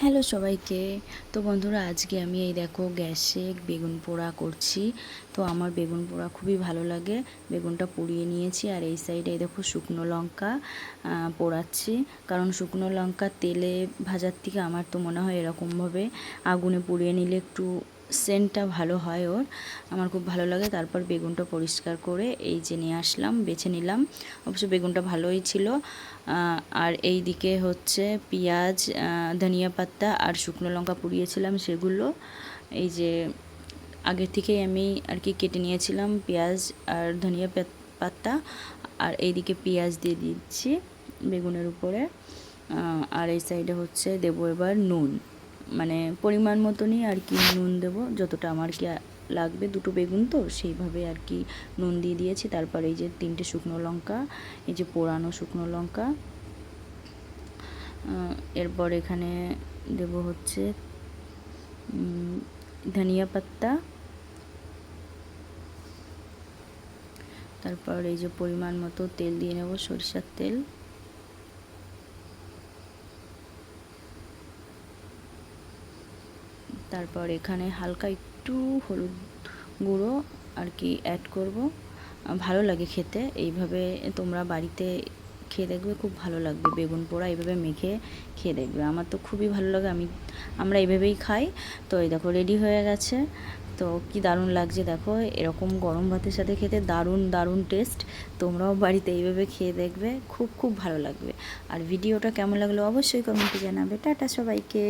Hello সবাইকে। তো বন্ধুরা, আজকে আমি এই দেখো গ্যাসে বেগুন পোড়া করছি। তো আমার বেগুন পোড়া খুবই ভালো লাগে। বেগুনটা পুড়িয়ে নিয়েছি, আর এই সাইডে এই দেখো শুকনো লঙ্কা পোড়াচ্ছি। কারণ শুকনো লঙ্কা তেলে ভাজার থেকে আমার তো মনে হয় এরকমভাবে আগুনে পুড়িয়ে নিলে একটু সেন্টটা ভালো হয় ওর। আমার খুব ভালো লাগে। তারপর বেগুনটা পরিষ্কার করে এই যে নিয়ে আসলাম, বেছে নিলাম। অবশ্য বেগুনটা ভালোই ছিল। আর এই দিকে হচ্ছে পেঁয়াজ, ধনিয়া পাতা আর শুকনো লঙ্কা পুড়িয়েছিলাম সেগুলো এই যে আগের থেকেই আমি আর কি কেটে নিয়েছিলাম পেঁয়াজ আর ধনিয়া পাতা। আর এইদিকে পেঁয়াজ দিয়ে দিচ্ছি বেগুনের উপরে। আর এই সাইডে হচ্ছে দেবো এবার নুন, মানে পরিমাণ মতনই আর কি নুন দেবো, যতটা আমার কি লাগবে, দুটো বেগুন তো সেইভাবে আর কি নুন দিয়ে দিয়েছি। তারপর এই যে 3টে শুকনো লঙ্কা, এই যে পোড়ানো শুকনো লঙ্কা। এরপর এখানে দেব হচ্ছে ধনিয়া পাতা। তারপর এই যে পরিমাণ মতো তেল দিয়ে নেব, সরিষার তেল। তারপর এখানে হালকা একটু হলুদ গুঁড়ো আর কি অ্যাড করব। ভালো লাগে খেতে, এইভাবে তোমরা বাড়িতে খেয়ে দেখবে, খুব ভালো লাগবে। বেগুন পোড়া এইভাবে মেখে খেয়ে দেখবে, আমার তো খুবই ভালো লাগে। আমরা এইভাবেই খাই। তো এই দেখো রেডি হয়ে গেছে। তো কি দারুণ লাগছে দেখো, এরকম গরম ভাতের সাথে খেতে দারুণ দারুণ টেস্ট। তোমরাও বাড়িতে এইভাবে খেয়ে দেখবে, খুব খুব ভালো লাগবে। আর ভিডিওটা কেমন লাগলো অবশ্যই কমেন্টে জানাবে। টাটা সবাইকে।